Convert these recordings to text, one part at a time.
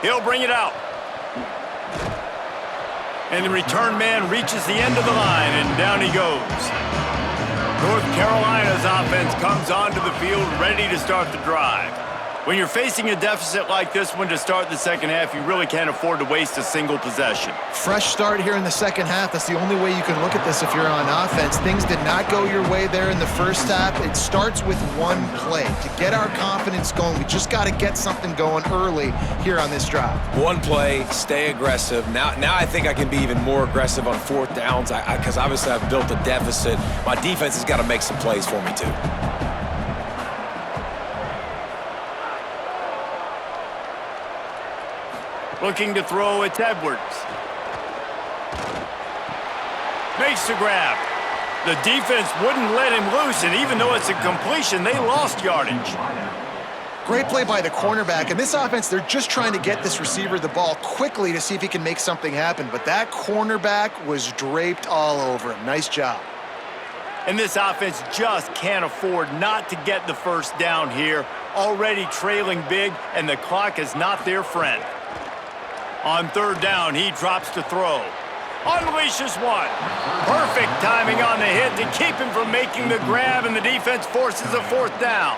He'll bring it out. And the return man reaches the end of the line, and down he goes. North Carolina's offense comes onto the field ready to start the drive. When you're facing a deficit like this one to start the second half, you really can't afford to waste a single possession. Fresh start here in the second half. That's the only way you can look at this if you're on offense. Things did not go your way there in the first half. It starts with one play. To get our confidence going, we just got to get something going early here on this drive. One play, stay aggressive. Now I think I can be even more aggressive on fourth downs because obviously I've built a deficit. My defense has got to make some plays for me too. Looking to throw, it's Edwards. Makes the grab. The defense wouldn't let him loose, and even though it's a completion, they lost yardage. Great play by the cornerback. In this offense, they're just trying to get this receiver the ball quickly to see if he can make something happen. But that cornerback was draped all over him. Nice job. And this offense just can't afford not to get the first down here. Already trailing big, and the clock is not their friend. On third down, he drops to throw. Unleashes one. Perfect timing on the hit to keep him from making the grab, and the defense forces a fourth down.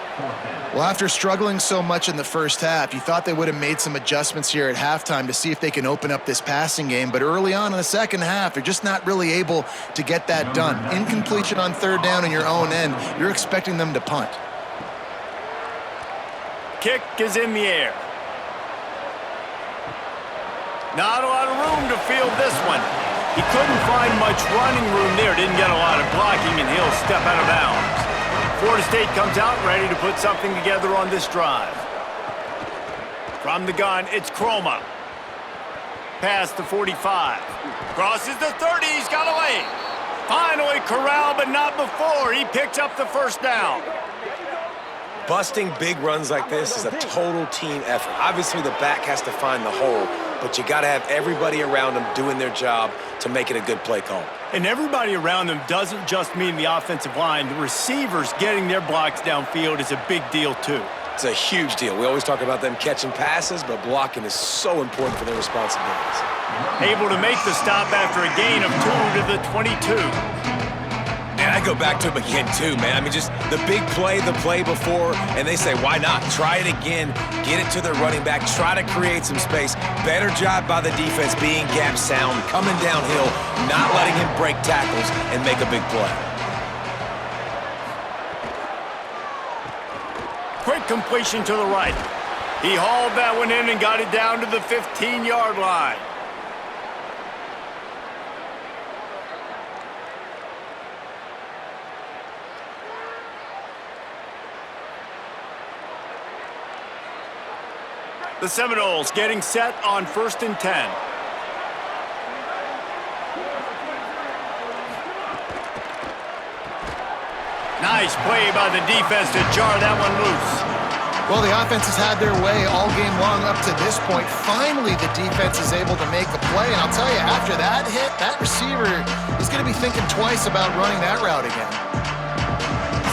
Well, after struggling so much in the first half, you thought they would have made some adjustments here at halftime to see if they can open up this passing game. But early on in the second half, they're just not really able to get that done. Incompletion on third down in your own end, you're expecting them to punt. Kick is in the air. Not a lot of room to field this one. He couldn't find much running room there. Didn't get a lot of blocking, and he'll step out of bounds. Florida State comes out ready to put something together on this drive. From the gun, it's Chroma. Past the 45. Crosses the 30. He's got a lane. Finally corralled, but not before. He picks up the first down. Busting big runs like this is a total team effort. Obviously, the back has to find the hole, but you got to have everybody around them doing their job to make it a good play call. And everybody around them doesn't just mean the offensive line. The receivers getting their blocks downfield is a big deal, too. It's a huge deal. We always talk about them catching passes, but blocking is so important for their responsibilities. Able to make the stop after a gain of 2 to the 22. And I go back to him again, too, man. I mean, just the big play, the play before, and they say, why not? Try it again, get it to their running back, try to create some space. Better job by the defense being gap sound, coming downhill, not letting him break tackles and make a big play. Quick completion to the right. He hauled that one in and got it down to the 15-yard line. The Seminoles getting set on 1st and 10. Nice play by the defense to jar that one loose. Well, the offense has had their way all game long up to this point. Finally, the defense is able to make a play. And I'll tell you, after that hit, that receiver is going to be thinking twice about running that route again.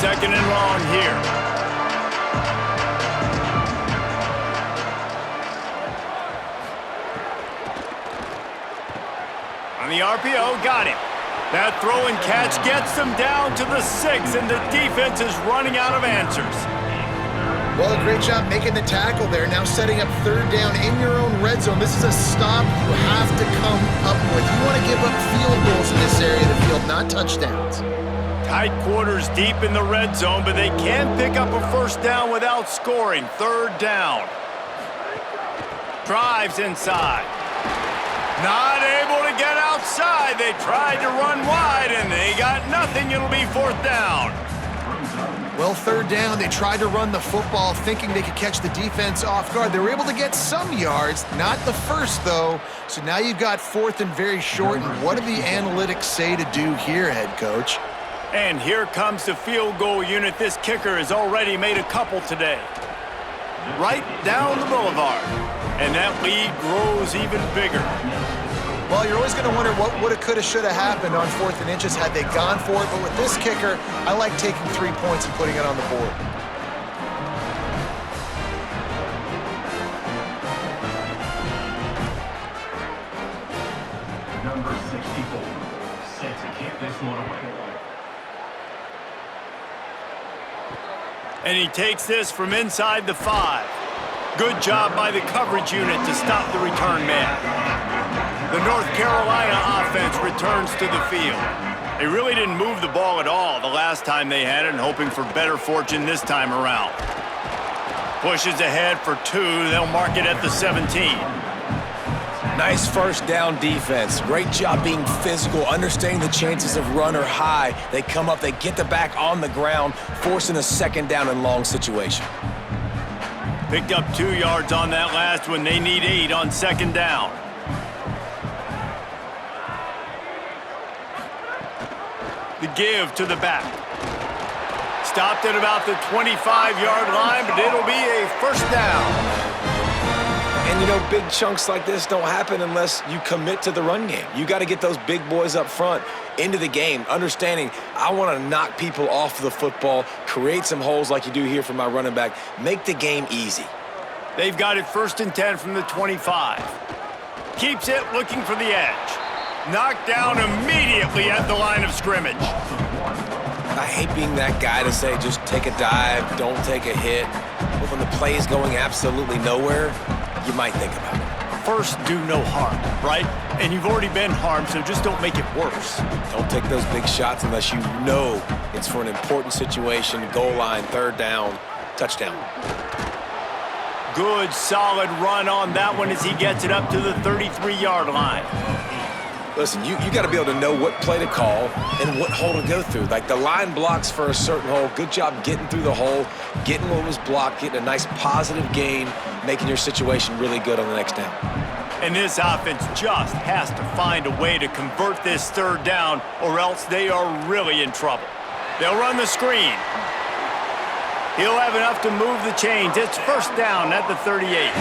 Second and long here. On the RPO, got him. That throw and catch gets them down to the 6, and the defense is running out of answers. Well, a great job making the tackle there. Now setting up third down in your own red zone. This is a stop you have to come up with. You want to give up field goals in this area of the field, not touchdowns. Tight quarters deep in the red zone, but they can pick up a first down without scoring. Third down. Drives inside. Not able to get outside. They tried to run wide, and they got nothing. It'll be fourth down. Well, third down, they tried to run the football thinking they could catch the defense off guard. They were able to get some yards, not the first, though. So now you've got fourth and very short. And what do the analytics say to do here, head coach? And here comes the field goal unit. This kicker has already made a couple today. Right down the boulevard. And that lead grows even bigger. Well, you're always going to wonder what woulda, coulda, shoulda happened on 4th and inches had they gone for it. But with this kicker, I like taking 3 points and putting it on the board. And he takes this from inside the 5. Good job by the coverage unit to stop the return man. The North Carolina offense returns to the field. They really didn't move the ball at all the last time they had it, and hoping for better fortune this time around. Pushes ahead for 2. They'll mark it at the 17. Nice first down defense. Great job being physical, understanding the chances of run are high. They come up, they get the back on the ground, forcing a second down and long situation. Picked up 2 yards on that last one. They need 8 on second down. The give to the back. Stopped at about the 25-yard line, but it'll be a first down. And, you know, big chunks like this don't happen unless you commit to the run game. You got to get those big boys up front into the game, understanding I want to knock people off the football, create some holes like you do here for my running back, make the game easy. They've got it 1st and 10 from the 25. Keeps it looking for the edge. Knocked down immediately at the line of scrimmage. I hate being that guy to say just take a dive, don't take a hit. But when the play is going absolutely nowhere, you might think about it. First, do no harm, right? And you've already been harmed, so just don't make it worse. Don't take those big shots unless you know it's for an important situation, goal line, 3rd down, touchdown. Good, solid run on that one as he gets it up to the 33-yard line. Listen, you got to be able to know what play to call and what hole to go through. Like the line blocks for a certain hole. Good job getting through the hole, getting what was blocked, getting a nice positive gain, making your situation really good on the next down. And this offense just has to find a way to convert this 3rd down, or else they are really in trouble. They'll run the screen. He'll have enough to move the chains. It's 1st down at the 38.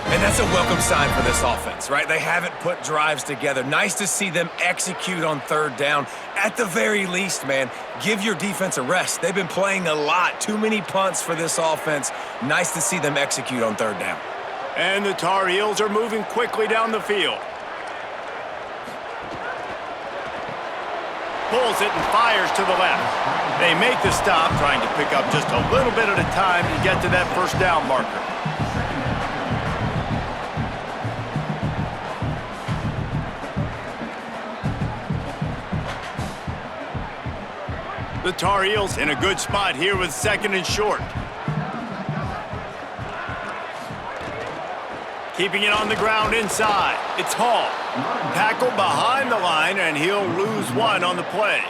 And that's a welcome sign for this offense, right? They haven't put drives together. Nice to see them execute on 3rd down. At the very least, man, give your defense a rest. They've been playing a lot. Too many punts for this offense. Nice to see them execute on 3rd down. And the Tar Heels are moving quickly down the field. Pulls it and fires to the left. They make the stop, trying to pick up just a little bit at a time to get to that 1st down marker. The Tar Heels in a good spot here with 2nd and short. Keeping it on the ground inside. It's Hall. Tackled behind the line, and he'll lose 1 on the play.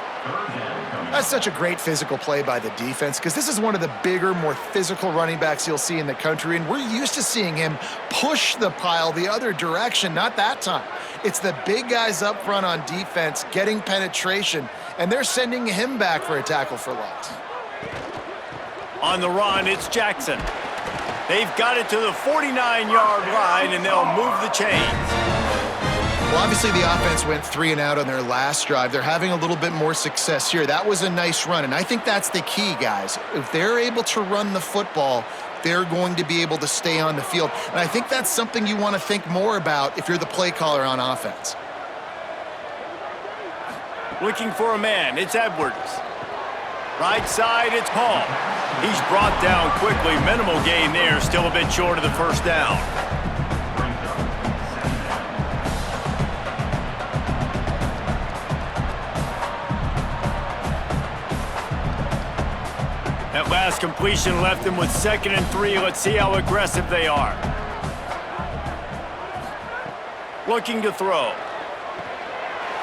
That's such a great physical play by the defense because this is one of the bigger, more physical running backs you'll see in the country, and we're used to seeing him push the pile the other direction. Not that time. It's the big guys up front on defense getting penetration, and they're sending him back for a tackle for loss. On the run, it's Jackson. They've got it to the 49-yard line, and they'll move the chains. Well, obviously the offense went 3 and out on their last drive. They're having a little bit more success here. That was a nice run, and I think that's the key, guys. If they're able to run the football, they're going to be able to stay on the field. And I think that's something you want to think more about if you're the play caller on offense. Looking for a man, it's Edwards. Right side, it's Hall. He's brought down quickly. Minimal gain there, still a bit short of the 1st down. That last completion left them with 2nd and 3. Let's see how aggressive they are. Looking to throw.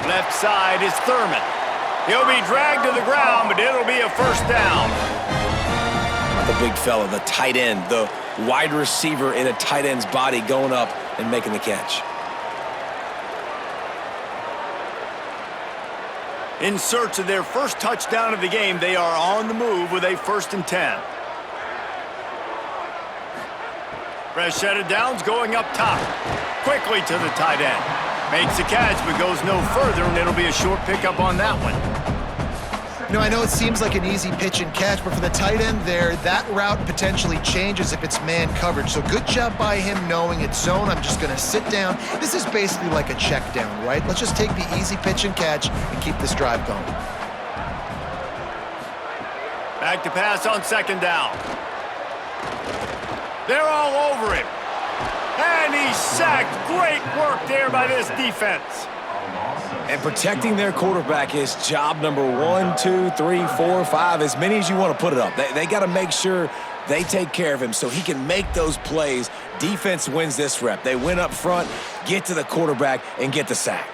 Left side is Thurman. He'll be dragged to the ground, but it'll be a 1st down. The big fella, the tight end, the wide receiver in a tight end's body going up and making the catch. In search of their first touchdown of the game, they are on the move with a 1st and 10. Fresh set of downs going up top. Quickly to the tight end. Makes the catch, but goes no further, and it'll be a short pickup on that one. You know, I know it seems like an easy pitch and catch, but for the tight end there, that route potentially changes if it's man coverage. So good job by him knowing it's zone. I'm just going to sit down. This is basically like a check down, right? Let's just take the easy pitch and catch and keep this drive going. Back to pass on second down. They're all over him. And he's sacked. Great work there by this defense. And protecting their quarterback is job number 1, 2, 3, 4, 5, as many as you want to put it up. They got to make sure they take care of him so he can make those plays. Defense wins this rep. They win up front, get to the quarterback, and get the sack.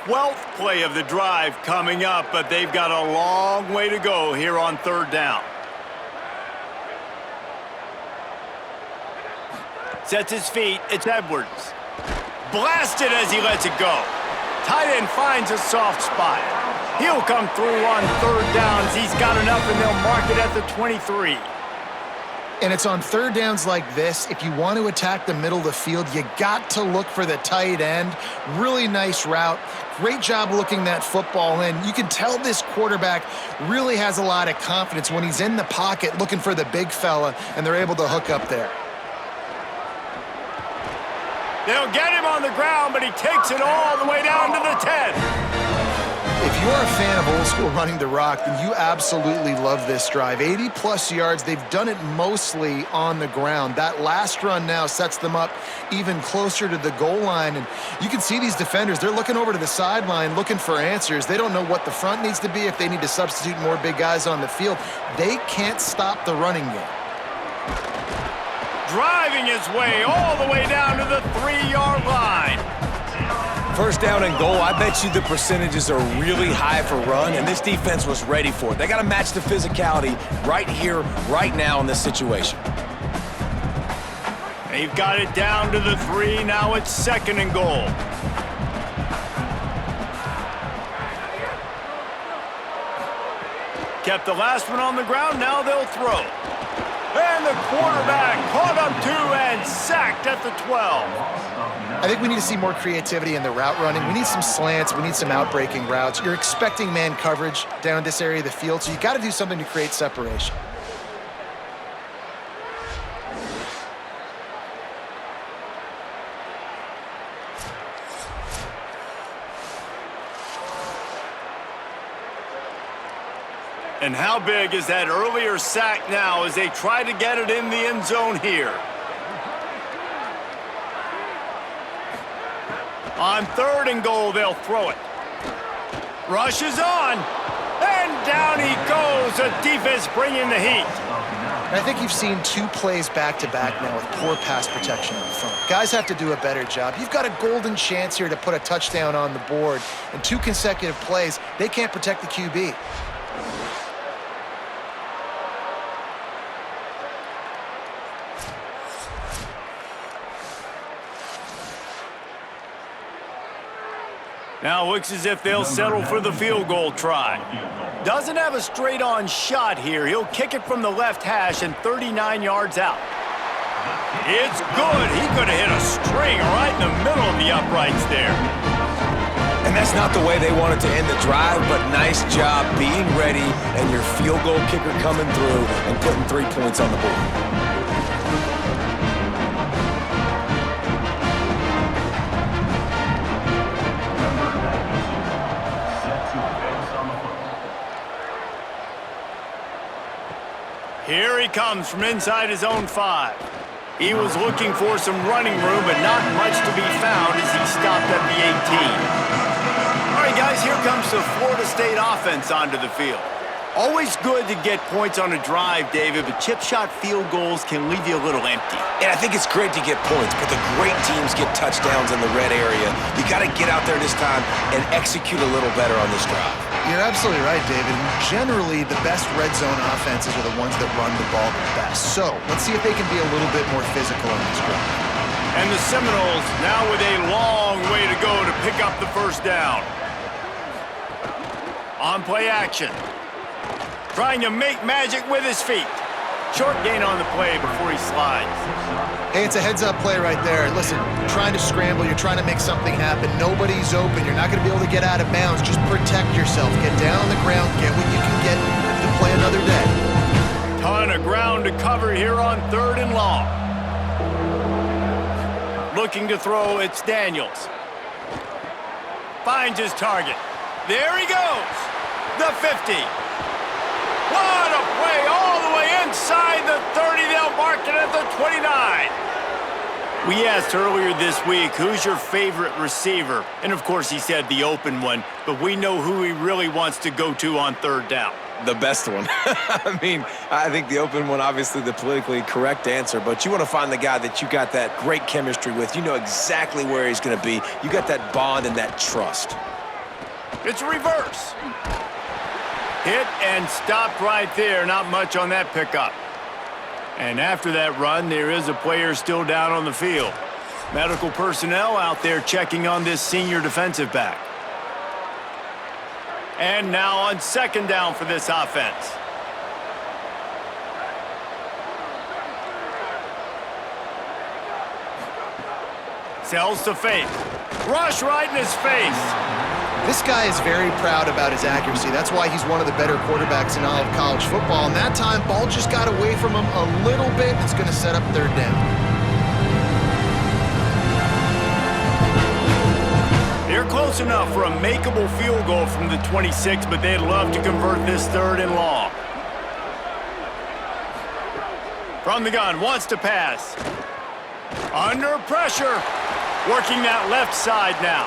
12th play of the drive coming up, but they've got a long way to go here on third down. Sets his feet. It's Edwards. Blasted as he lets it go. Tight end finds a soft spot. He'll come through on third downs. He's got enough, and they'll mark it at the 23. And it's on third downs like this, if you want to attack the middle of the field, you got to look for the tight end. Really nice route. Great job looking that football in. You can tell this quarterback really has a lot of confidence when he's in the pocket looking for the big fella, and they're able to hook up there. They'll get him on the ground, but he takes it all the way down to the 10. If you're a fan of old school running the rock, then you absolutely love this drive. 80-plus yards. They've done it mostly on the ground. That last run now sets them up even closer to the goal line. And you can see these defenders, they're looking over to the sideline looking for answers. They don't know what the front needs to be, if they need to substitute more big guys on the field. They can't stop the running game. Driving his way all the way down to the 3-yard line. First down and goal, I bet you the percentages are really high for run, and this defense was ready for it. They got to match the physicality right here, right now in this situation. They've got it down to the 3. Now it's second and goal. Kept the last one on the ground. Now they'll throw. And the quarterback caught up 2 and sacked at the 12. I think we need to see more creativity in the route running. We need some slants. We need some outbreaking routes. You're expecting man coverage down this area of the field, so you got to do something to create separation. And how big is that earlier sack now as they try to get it in the end zone here? On third and goal, they'll throw it. Rush is on. And down he goes. The defense bringing the heat. I think you've seen 2 plays back-to-back now with poor pass protection up front. Guys have to do a better job. You've got a golden chance here to put a touchdown on the board. In 2 consecutive plays, they can't protect the QB. Now looks as if they'll settle for the field goal try. Doesn't have a straight-on shot here. He'll kick it from the left hash and 39 yards out. It's good. He could have hit a string right in the middle of the uprights there. And that's not the way they wanted to end the drive, but nice job being ready and your field goal kicker coming through and putting 3 points on the board. Here he comes from inside his own 5. He was looking for some running room, but not much to be found as he stopped at the 18. All right, guys, here comes the Florida State offense onto the field. Always good to get points on a drive, David, but chip shot field goals can leave you a little empty. And I think it's great to get points, but the great teams get touchdowns in the red area. You got to get out there this time and execute a little better on this drive. You're absolutely right, David. Generally, the best red zone offenses are the ones that run the ball the best. So let's see if they can be a little bit more physical on this drive. And the Seminoles now with a long way to go to pick up the first down. On play action. Trying to make magic with his feet. Short gain on the play before he slides. Hey, it's a heads-up play right there. Listen, you're trying to scramble. You're trying to make something happen. Nobody's open. You're not going to be able to get out of bounds. Just protect yourself. Get down on the ground. Get what you can get to play another day. Ton of ground to cover here on third and long. Looking to throw, it's Daniels. Finds his target. There he goes. The 50. What a play all the way inside the 30. They'll mark it at the 29. We asked earlier this week, who's your favorite receiver? And of course he said the open one, but we know who he really wants to go to on third down. The best one. I mean, I think the open one, obviously the politically correct answer, but you want to find the guy that you got that great chemistry with. You know exactly where he's going to be. You got that bond and that trust. It's a reverse. Hit and stopped right there. Not much on that pickup. And after that run, there is a player still down on the field. Medical personnel out there checking on this senior defensive back. And now on second down for this offense. Sells to fake. Rush right in his face. This guy is very proud about his accuracy. That's why he's one of the better quarterbacks in all of college football. And that time, ball just got away from him a little bit. It's going to set up third down. They're close enough for a makeable field goal from the 26, but they'd love to convert this third and long. From the gun, wants to pass. Under pressure. Working that left side now.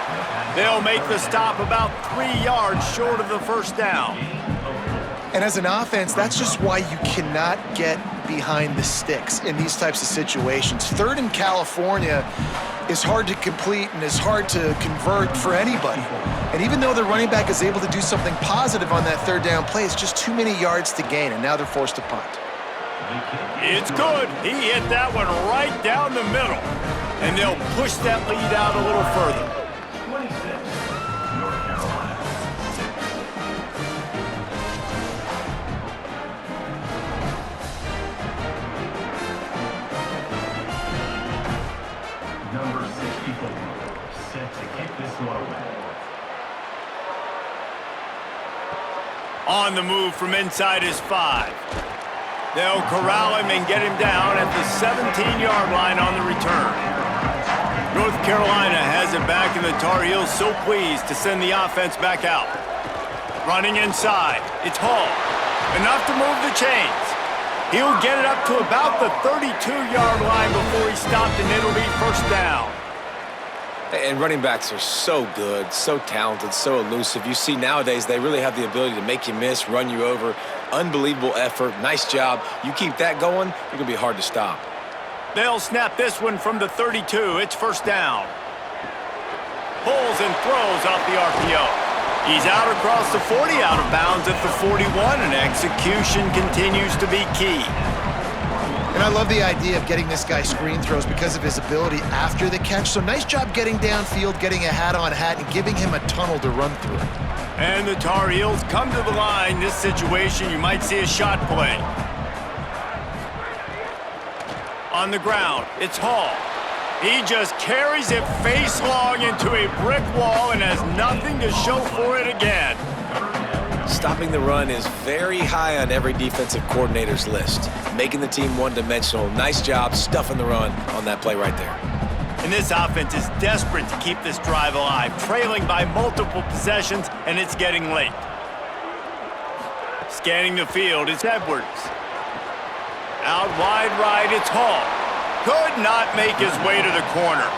They'll make the stop about 3 yards short of the first down. And as an offense, that's just why you cannot get behind the sticks in these types of situations. Third in California is hard to complete and is hard to convert for anybody. And even though the running back is able to do something positive on that third down play, it's just too many yards to gain, and now they're forced to punt. It's good. He hit that one right down the middle. And they'll push that lead out a little further. 26, North Carolina. Number 64, set to kick this one away. On the move from inside his 5. They'll corral him and get him down at the 17-yard line on the return. North Carolina has it back, and the Tar Heels so pleased to send the offense back out. Running inside, it's Hall. Enough to move the chains. He'll get it up to about the 32-yard line before he stopped, and it'll be first down. And running backs are so good, so talented, so elusive. You see nowadays they really have the ability to make you miss, run you over. Unbelievable effort. Nice job. You keep that going, you're going to be hard to stop. They'll snap this one from the 32. It's first down. Pulls and throws off the RPO. He's out across the 40, out of bounds at the 41, and execution continues to be key. And I love the idea of getting this guy screen throws because of his ability after the catch. So nice job getting downfield, getting a hat-on-hat, and giving him a tunnel to run through. And the Tar Heels come to the line. This situation, you might see a shot play. On the ground, it's Hall. He just carries it face long into a brick wall and has nothing to show for it again. Stopping the run is very high on every defensive coordinator's list. Making the team one-dimensional. Nice job stuffing the run on that play right there. And this offense is desperate to keep this drive alive, trailing by multiple possessions, and it's getting late. Scanning the field, it's Edwards. Out wide right, it's Hall. Could not make his way to the corner.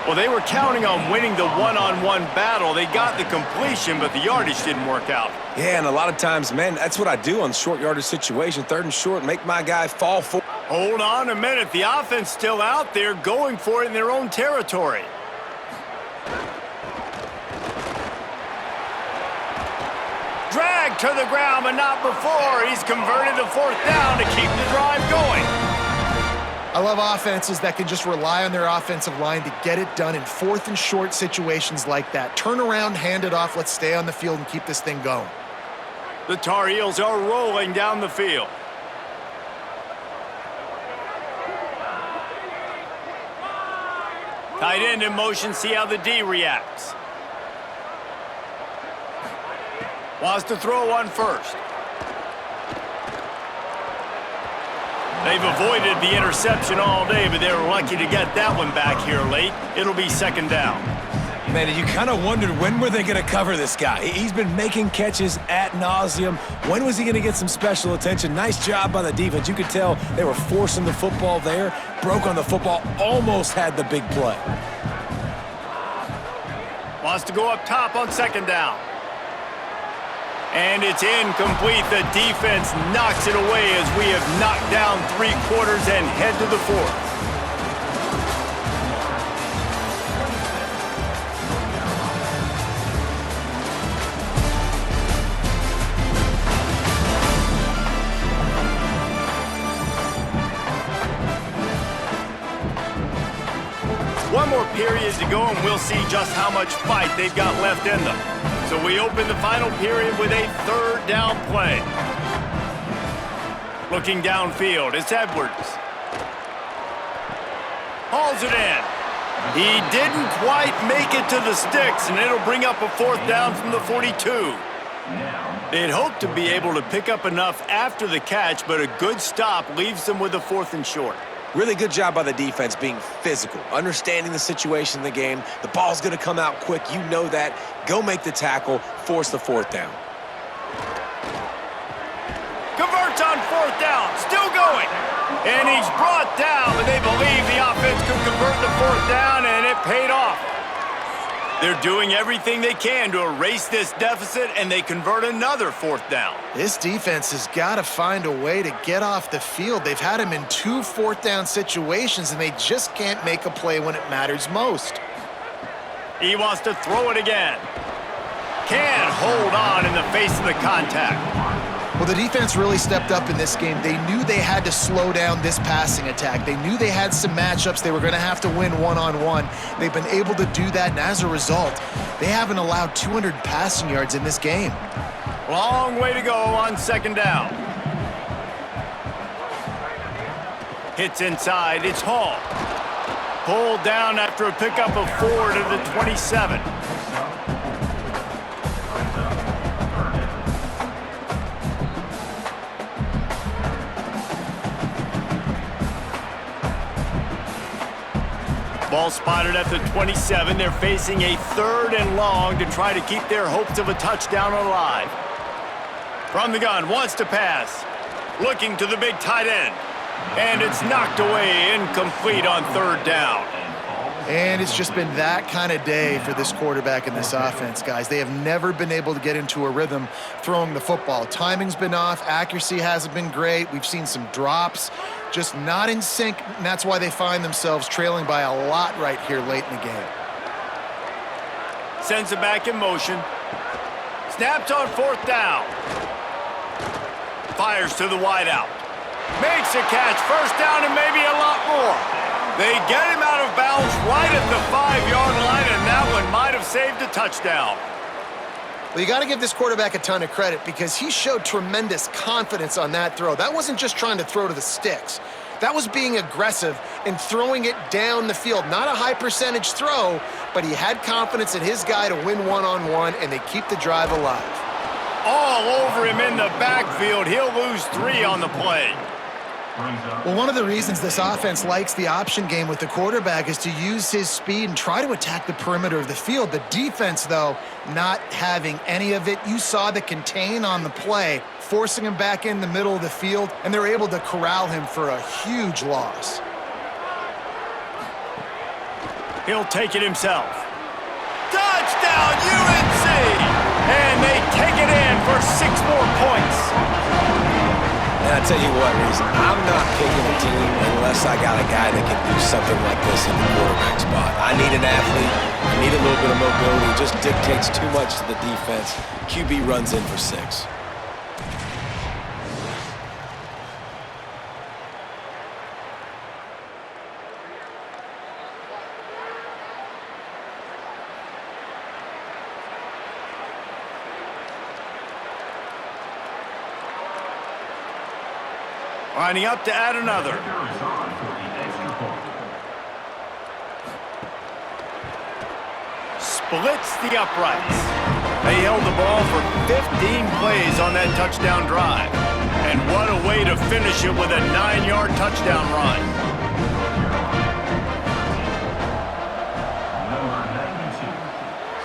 Well, they were counting on winning the one-on-one battle. They got the completion, but the yardage didn't work out. Yeah, and a lot of times, man, that's what I do on short yardage situation. Third and short, make my guy fall for. Hold on a minute. The offense still out there going for it in their own territory. Dragged to the ground, but not before. He's converted to fourth down to keep the drive going. I love offenses that can just rely on their offensive line to get it done in fourth and short situations like that. Turn around, hand it off, let's stay on the field and keep this thing going. The Tar Heels are rolling down the field. Tight end in motion, see how the D reacts. Wants to throw one first. They've avoided the interception all day, but they were lucky to get that one back here late. It'll be second down. Man, you kind of wondered when were they going to cover this guy. He's been making catches ad nauseum. When was he going to get some special attention? Nice job by the defense. You could tell they were forcing the football there. Broke on the football, almost had the big play. Wants to go up top on second down. And it's incomplete. The defense knocks it away as we have knocked down 3 quarters and head to the 4th. One more period to go, and we'll see just how much fight they've got left in them. So we open the final period with a 3rd down play. Looking downfield, it's Edwards. Hauls it in. He didn't quite make it to the sticks, and it'll bring up a 4th down from the 42. They'd hoped to be able to pick up enough after the catch, but a good stop leaves them with a 4th and short. Really good job by the defense being physical, understanding the situation in the game. The ball's going to come out quick. You know that. Go make the tackle, force the 4th down. Converts on 4th down, still going. And he's brought down, but they believe the offense could convert the 4th down, and it paid off. They're doing everything they can to erase this deficit, and they convert another 4th down. This defense has got to find a way to get off the field. They've had him in 2 4th down situations, and they just can't make a play when it matters most. He wants to throw it again. Can't hold on in the face of the contact. Well, the defense really stepped up in this game. They knew they had to slow down this passing attack. They knew they had some matchups they were going to have to win one-on-one. They've been able to do that, and as a result, they haven't allowed 200 passing yards in this game. Long way to go on second down. Hits inside, it's Hall. Pulled down after a pickup of 4 to the 27. Ball spotted at the 27. They're facing a 3rd and long to try to keep their hopes of a touchdown alive. From the gun, wants to pass. Looking to the big tight end. And it's knocked away, incomplete on 3rd down. And it's just been that kind of day for this quarterback and this offense, guys. They have never been able to get into a rhythm throwing the football. Timing's been off. Accuracy hasn't been great. We've seen some drops. Just not in sync, and that's why they find themselves trailing by a lot right here late in the game. Sends it back in motion. Snapped on 4th down. Fires to the wideout. Makes a catch. 1st down and maybe a lot more. They get him out of bounds right at the 5-yard line, and that one might have saved a touchdown. Well, you got to give this quarterback a ton of credit because he showed tremendous confidence on that throw. That wasn't just trying to throw to the sticks. That was being aggressive and throwing it down the field. Not a high-percentage throw, but he had confidence in his guy to win one-on-one, and they keep the drive alive. All over him in the backfield. He'll lose 3 on the play. Well, one of the reasons this offense likes the option game with the quarterback is to use his speed and try to attack the perimeter of the field. The defense, though, not having any of it. You saw the contain on the play, forcing him back in the middle of the field, and they're able to corral him for a huge loss. He'll take it himself. Touchdown, UNC! And they take it in for 6 more points. And I tell you what, Reese, I'm not picking a team unless I got a guy that can do something like this in the quarterback spot. I need an athlete. I need a little bit of mobility. It just dictates too much to the defense. QB runs in for 6. Lining up to add another. Splits the uprights. They held the ball for 15 plays on that touchdown drive. And what a way to finish it with a 9-yard touchdown run. Number 92,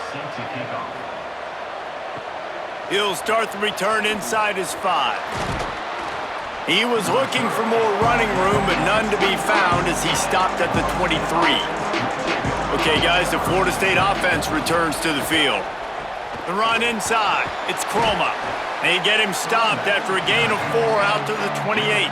set to kick off. He'll start the return inside his 5. He was looking for more running room, but none to be found as he stopped at the 23. Okay, guys, the Florida State offense returns to the field. The run inside. It's Croma. They get him stopped after a gain of 4 out to the 28.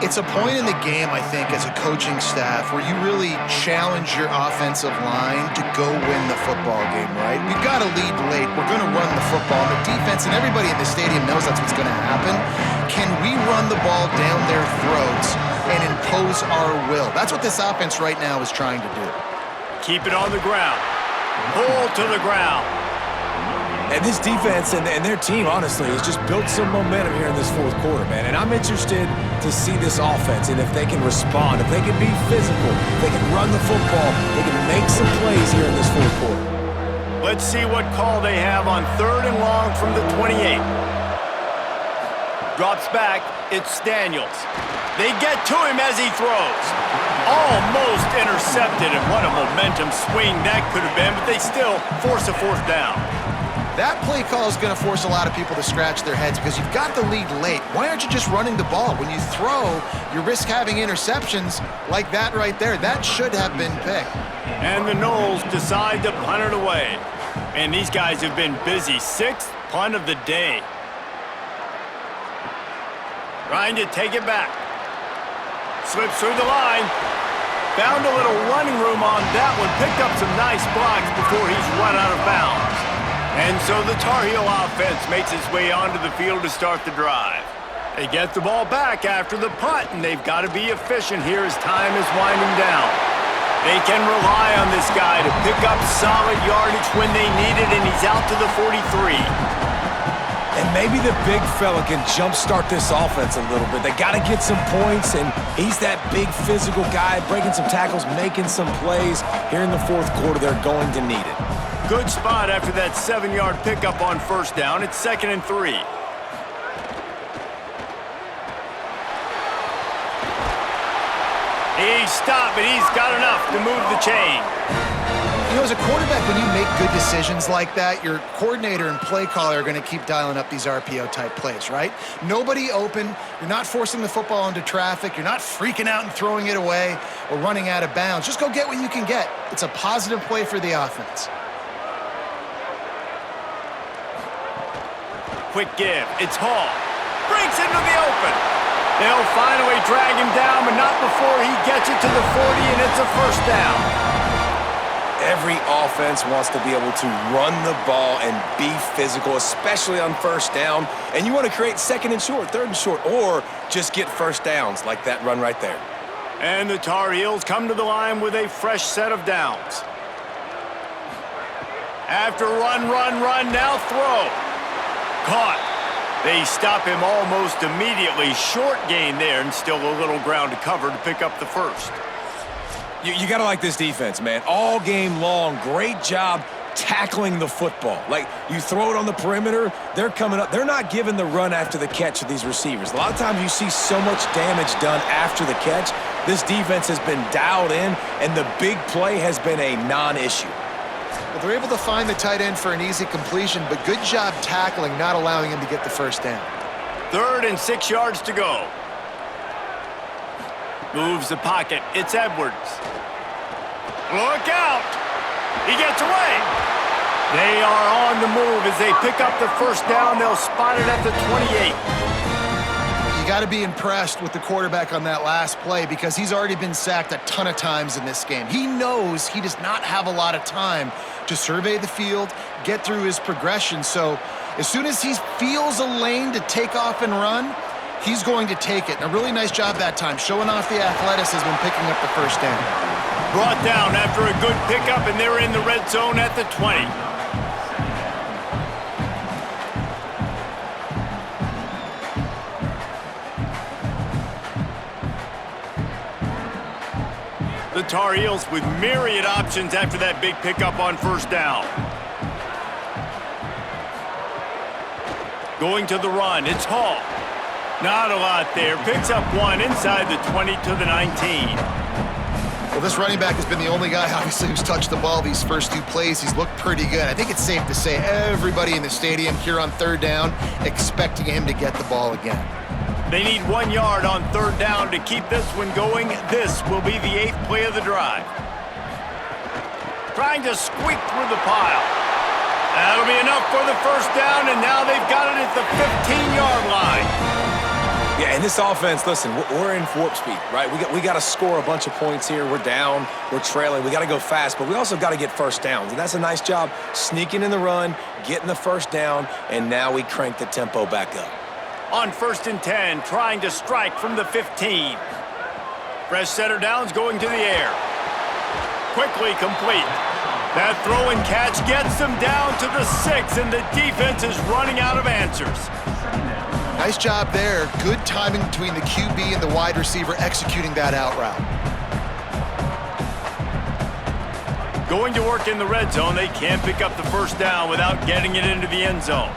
It's a point in the game, I think, as a coaching staff where you really challenge your offensive line to go win the football game, right? We've got to lead late. We're going to run the football. And the defense and everybody in the stadium knows that's what's going to happen. Can we run the ball down their throats and impose our will? That's what this offense right now is trying to do. Keep it on the ground. Pull to the ground. And this defense and their team, honestly, has just built some momentum here in this fourth quarter, man. And I'm interested to see this offense and if they can respond, if they can be physical, if they can run the football, they can make some plays here in this fourth quarter. Let's see what call they have on 3rd and long from the 28. Drops back. It's Daniels. They get to him as he throws. Almost intercepted, and what a momentum swing that could have been, but they still force a 4th down. That play call is going to force a lot of people to scratch their heads because you've got the lead late. Why aren't you just running the ball? When you throw, you risk having interceptions like that right there. That should have been picked. And the Noles decide to punt it away. And these guys have been busy. 6th punt of the day. Trying to take it back. Slips through the line. Found a little running room on that one. Picked up some nice blocks before he's run out of bounds. And so the Tar Heel offense makes its way onto the field to start the drive. They get the ball back after the punt, and they've got to be efficient here as time is winding down. They can rely on this guy to pick up solid yardage when they need it, and he's out to the 43. And maybe the big fella can jumpstart this offense a little bit. They got to get some points, and he's that big physical guy, breaking some tackles, making some plays. Here in the fourth quarter, they're going to need it. Good spot after that 7-yard pickup on 1st down. It's 2nd and 3. He's stopped, but he's got enough to move the chain. You know, as a quarterback, when you make good decisions like that, your coordinator and play caller are going to keep dialing up these RPO-type plays, right? Nobody open. You're not forcing the football into traffic. You're not freaking out and throwing it away or running out of bounds. Just go get what you can get. It's a positive play for the offense. Quick give. It's Hall. Breaks into the open. They'll finally drag him down, but not before he gets it to the 40, and it's a 1st down. Every offense wants to be able to run the ball and be physical, especially on 1st down. And you want to create 2nd and short, 3rd and short, or just get 1st downs like that run right there. And the Tar Heels come to the line with a fresh set of downs. After run, now throw. Caught. They stop him almost immediately. Short gain there, and still a little ground to cover to pick up the 1st. You got to like this defense, man. All game long, great job tackling the football. Like, you throw it on the perimeter, they're coming up. They're not giving the run after the catch to these receivers. A lot of times you see so much damage done after the catch. This defense has been dialed in, and the big play has been a non-issue. Well, they're able to find the tight end for an easy completion, but good job tackling, not allowing him to get the 1st down. 3rd and 6 yards to go. Moves the pocket. It's Edwards. Look out! He gets away. They are on the move as they pick up the 1st down. They'll spot it at the 28. You got to be impressed with the quarterback on that last play because he's already been sacked a ton of times in this game. He knows he does not have a lot of time to survey the field, get through his progression. So as soon as he feels a lane to take off and run, he's going to take it. And a really nice job that time, showing off the athleticism and picking up the 1st down. Brought down after a good pickup, and they're in the red zone at the 20. The Tar Heels with myriad options after that big pickup on 1st down. Going to the run, it's Hall. Not a lot there. Picks up one inside the 20 to the 19. Well, this running back has been the only guy, obviously, who's touched the ball these first two plays. He's looked pretty good. I think it's safe to say everybody in the stadium here on third down expecting him to get the ball again. They need 1 yard on third down to keep this one going. This will be the 8th play of the drive. Trying to squeak through the pile. That'll be enough for the first down, and now they've got it at the 15-yard line. Yeah, and this offense, listen, we're in warp speed, right? We got to score a bunch of points here. We're down, we're trailing. We got to go fast, but we also got to get first downs. And that's a nice job sneaking in the run, getting the first down, and now we crank the tempo back up. On 1st and 10, trying to strike from the 15. Fresh setter downs going to the air. Quickly complete. That throw and catch gets them down to the 6, and the defense is running out of answers. Nice job there. Good timing between the QB and the wide receiver executing that out route. Going to work in the red zone. They can't pick up the first down without getting it into the end zone.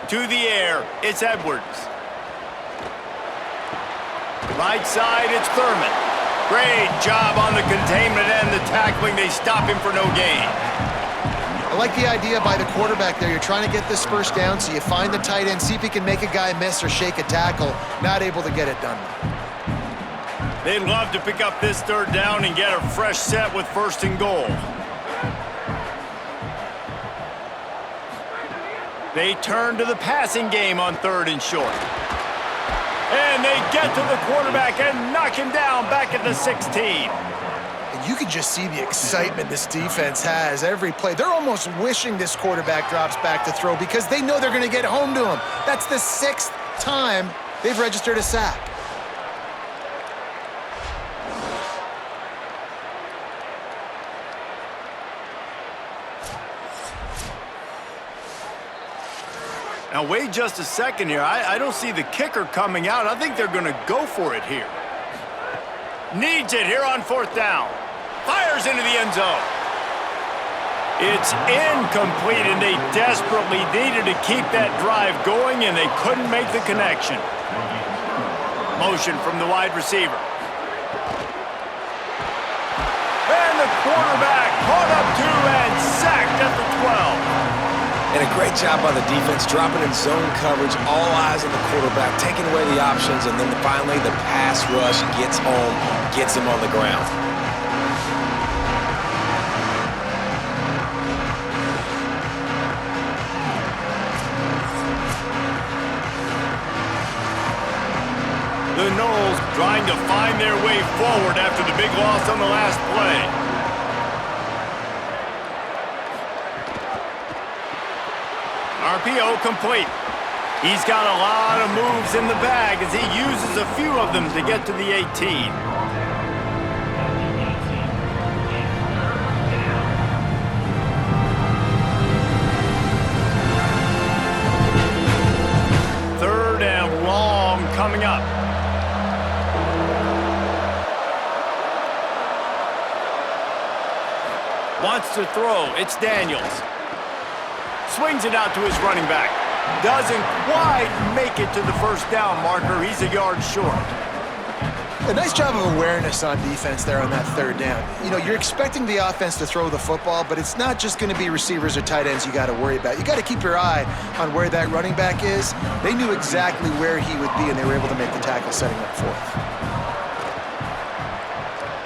To the air, it's Edwards. Right side, it's Thurman. Great job on the containment and the tackling. They stop him for no gain. I like the idea by the quarterback there. You're trying to get this first down, so you find the tight end, see if he can make a guy miss or shake a tackle. Not able to get it done. They'd love to pick up this third down and get a fresh set with 1st and goal. They turn to the passing game on 3rd and short. And they get to the quarterback and knock him down back at the 16. And you can just see the excitement this defense has every play. They're almost wishing this quarterback drops back to throw because they know they're going to get home to him. That's the 6th time they've registered a sack. Now, wait just a second here. I don't see the kicker coming out. I think they're going to go for it here. Needs it here on 4th down. Fires into the end zone. It's incomplete, and they desperately needed to keep that drive going, and they couldn't make the connection. Motion from the wide receiver. And the quarterback caught up to and sacked at the 12. And a great job by the defense, dropping in zone coverage, all eyes on the quarterback, taking away the options, and then finally the pass rush gets home, gets him on the ground. The Noles trying to find their way forward after the big loss on the last play. RPO complete. He's got a lot of moves in the bag as he uses a few of them to get to the 18. Third and long coming up. Wants to throw. It's Daniels. Swings it out to his running back. Doesn't quite make it to the first down marker. He's a yard short. A nice job of awareness on defense there on that third down. You know, you're expecting the offense to throw the football, but it's not just going to be receivers or tight ends you got to worry about. You got to keep your eye on where that running back is. They knew exactly where he would be, and they were able to make the tackle setting up 4th.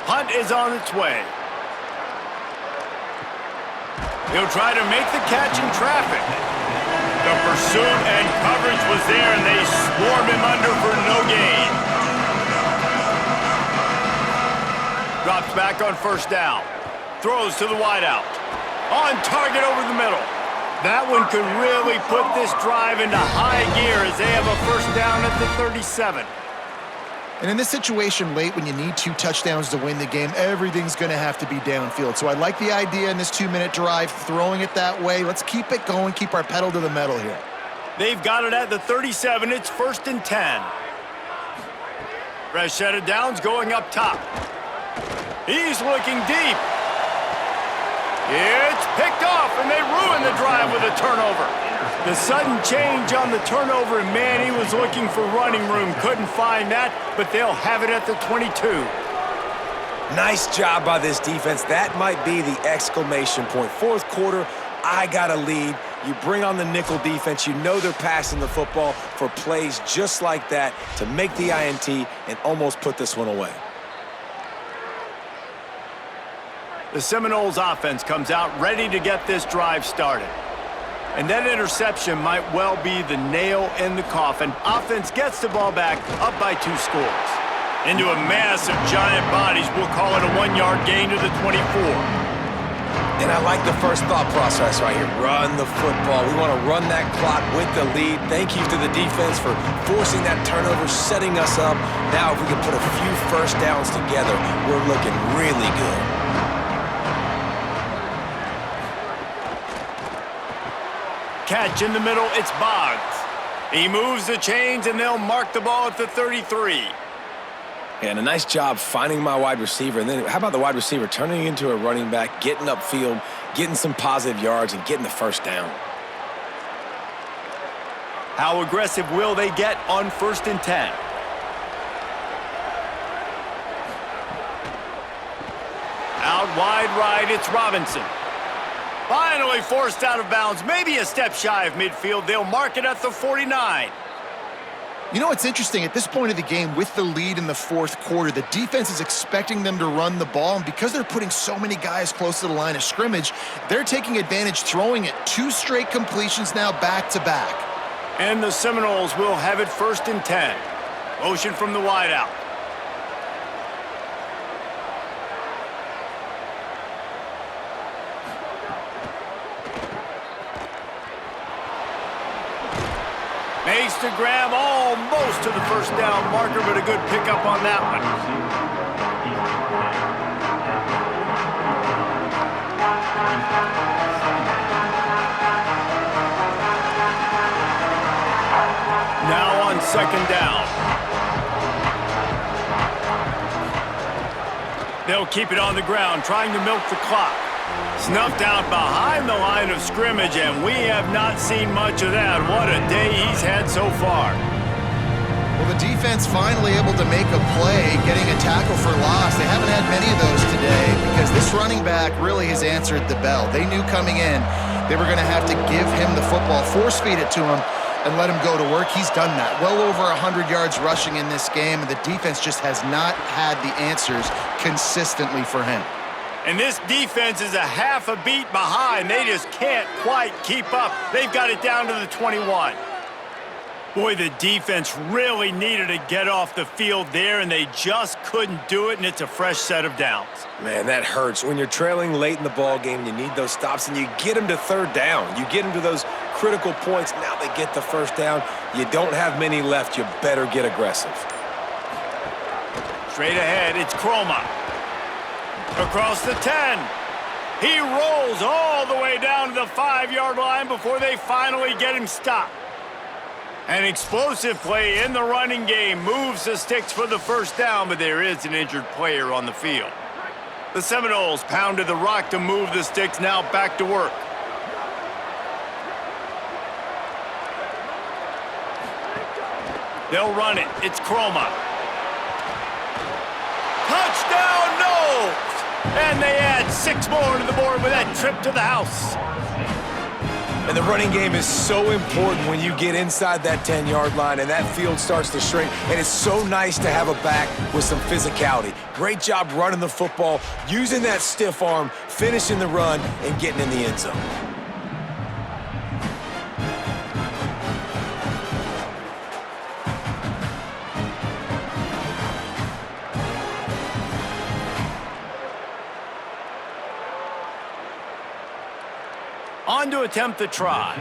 Hunt is on its way. He'll try to make the catch in traffic. The pursuit and coverage was there, and they swarm him under for no gain. Drops back on 1st down. Throws to the wideout. On target over the middle. That one could really put this drive into high gear as they have a first down at the 37. And in this situation late when you need 2 touchdowns to win the game, everything's going to have to be downfield. So I like the idea in this 2-minute drive, throwing it that way. Let's keep it going, keep our pedal to the metal here. They've got it at the 37. It's 1st and 10. Fresh set of downs going up top. He's looking deep. It's picked off, and they ruin the drive with a turnover. The sudden change on the turnover, and man, he was looking for running room. Couldn't find that, but they'll have it at the 22. Nice job by this defense. That might be the exclamation point. Fourth quarter, I got a lead. You bring on the nickel defense. You know they're passing the football for plays just like that to make the INT and almost put this one away. The Seminoles offense comes out ready to get this drive started. And that interception might well be the nail in the coffin. Offense gets the ball back, up by 2 scores. Into a mass of giant bodies, we'll call it a 1-yard gain to the 24. And I like the first thought process right here. Run the football. We want to run that clock with the lead. Thank you to the defense for forcing that turnover, setting us up. Now if we can put a few first downs together, we're looking really good. Catch in the middle, it's Boggs. He moves the chains, and they'll mark the ball at the 33. And a nice job finding my wide receiver. And then how about the wide receiver turning into a running back, getting upfield, getting some positive yards, and getting the first down. How aggressive will they get on 1st and 10? Out wide right, it's Robinson. Finally forced out of bounds, maybe a step shy of midfield. They'll mark it at the 49. You know what's interesting? At this point of the game, with the lead in the fourth quarter, the defense is expecting them to run the ball, and because they're putting so many guys close to the line of scrimmage, they're taking advantage, throwing it 2 straight completions now back-to-back. And the Seminoles will have it 1st and 10. Motion from the wideout. Makes the grab almost to the first down marker, but a good pickup on that one. Now on 2nd down. They'll keep it on the ground, trying to milk the clock. Snuffed out behind the line of scrimmage, and we have not seen much of that. What a day he's had so far. Well, the defense finally able to make a play, getting a tackle for loss. They haven't had many of those today because this running back really has answered the bell. They knew coming in they were going to have to give him the football, force feed it to him, and let him go to work. He's done that. Well over 100 yards rushing in this game, and the defense just has not had the answers consistently for him. And this defense is a half a beat behind. They just can't quite keep up. They've got it down to the 21. Boy, the defense really needed to get off the field there, and they just couldn't do it, and it's a fresh set of downs. Man, that hurts. When you're trailing late in the ball game, you need those stops, and you get them to 3rd down. You get them to those critical points. Now they get the first down. You don't have many left. You better get aggressive. Straight ahead, it's Croma. Across the 10. He rolls all the way down to the 5-yard line before they finally get him stopped. An explosive play in the running game moves the sticks for the first down, but there is an injured player on the field. The Seminoles pounded the rock to move the sticks, now back to work. They'll run it. It's Croma. Touchdown, Noles! And they add 6 more to the board with that trip to the house. And the running game is so important when you get inside that 10-yard line and that field starts to shrink. And it's so nice to have a back with some physicality. Great job running the football, using that stiff arm, finishing the run, and getting in the end zone. On to attempt the try.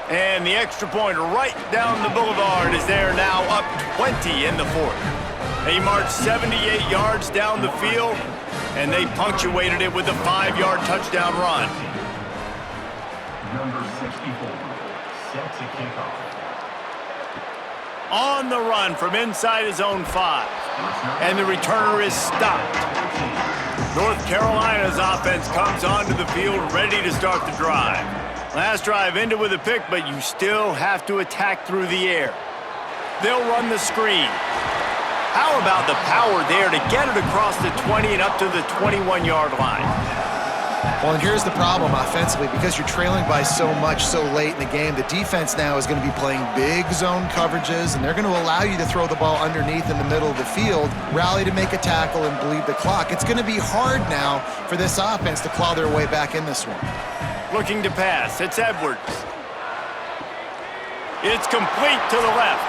And the extra point right down the boulevard is there now, up 20 in the fourth. They marched 78 yards down the field, and they punctuated it with a 5-yard touchdown run. Number 64, set to kick off. On the run from inside his own 5. And the returner is stopped. North Carolina's offense comes onto the field ready to start the drive. Last drive ended with a pick, but you still have to attack through the air. They'll run the screen. How about the power there to get it across the 20 and up to the 21-yard line? Well, and here's the problem offensively. Because you're trailing by so much so late in the game, the defense now is going to be playing big zone coverages, and they're going to allow you to throw the ball underneath in the middle of the field, rally to make a tackle, and bleed the clock. It's going to be hard now for this offense to claw their way back in this one. Looking to pass. It's Edwards. It's complete to the left.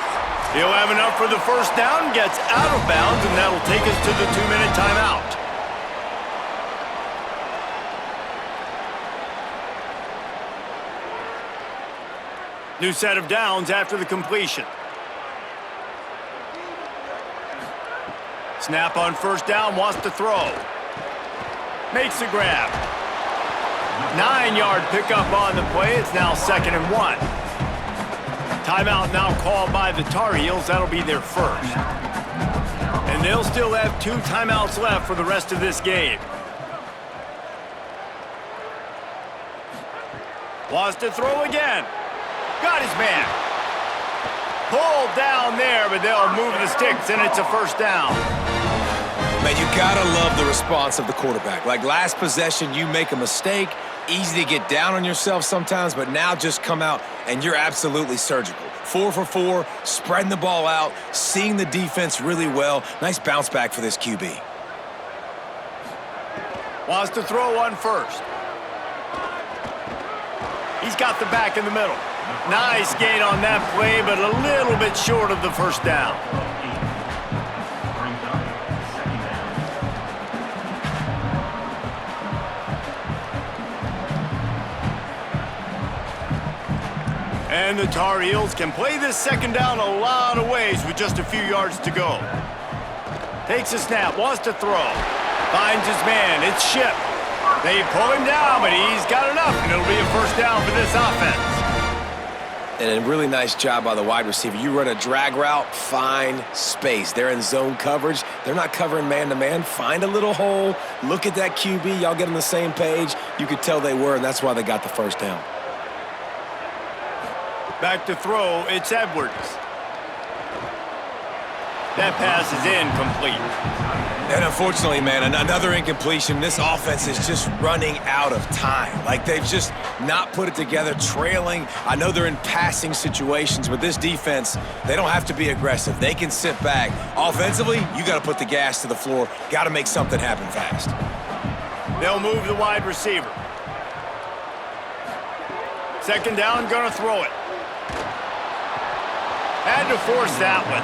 He'll have enough for the first down, gets out of bounds, and that'll take us to the 2-minute timeout. New set of downs after the completion. Snap on first down, wants to throw. Makes the grab. 9-yard pickup on the play. It's now 2nd and 1. Timeout now called by the Tar Heels. That'll be their first. And they'll still have 2 timeouts left for the rest of this game. Wants to throw again. Got his man. Pulled down there, but they'll move the sticks, and it's a first down. Man, you gotta love the response of the quarterback. Like last possession, you make a mistake, easy to get down on yourself sometimes, but now just come out and you're absolutely surgical. 4 for 4, spreading the ball out, seeing the defense really well. Nice bounce back for this QB. Wants to throw on first. He's got the back in the middle. Nice gain on that play, but a little bit short of the first down. And the Tar Heels can play this second down a lot of ways with just a few yards to go. Takes a snap, wants to throw. Finds his man, it's Ship. They pull him down, but he's got enough, and it'll be a first down for this offense. And a really nice job by the wide receiver. You run a drag route, find space. They're in zone coverage. They're not covering man-to-man. Find a little hole. Look at that QB. Y'all get on the same page. You could tell they were, and that's why they got the first down. Back to throw, it's Edwards. That pass is incomplete. And unfortunately, man, another incompletion. This offense is just running out of time. Like they've just not put it together, trailing. I know they're in passing situations, but this defense, they don't have to be aggressive. They can sit back. Offensively, you got to put the gas to the floor. Got to make something happen fast. They'll move the wide receiver. Second down, gonna throw it. Had to force that one.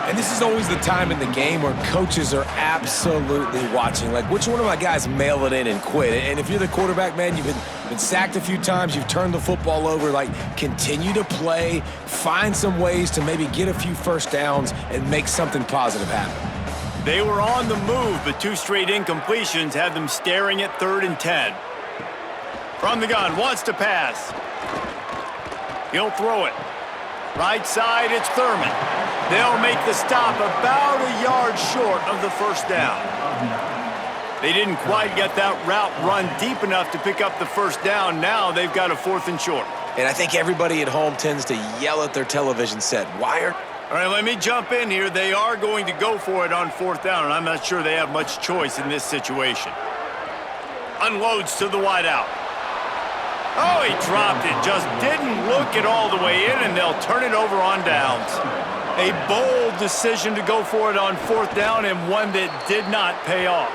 And this is always the time in the game where coaches are absolutely watching. Like, which one of my guys mail it in and quit? And if you're the quarterback, man, you've been sacked a few times, you've turned the football over, like, continue to play, find some ways to maybe get a few first downs and make something positive happen. They were on the move, but 2 straight incompletions had them staring at 3rd and 10. From the gun, wants to pass. He'll throw it. Right side, it's Thurman. They'll make the stop about a yard short of the first down. They didn't quite get that route run deep enough to pick up the first down. Now they've got a 4th and short. And I think everybody at home tends to yell at their television set. Why are... All right, let me jump in here. They are going to go for it on 4th down, and I'm not sure they have much choice in this situation. Unloads to the wideout. Oh, he dropped it. Just didn't look it all the way in, and they'll turn it over on downs. A bold decision to go for it on 4th down, and one that did not pay off.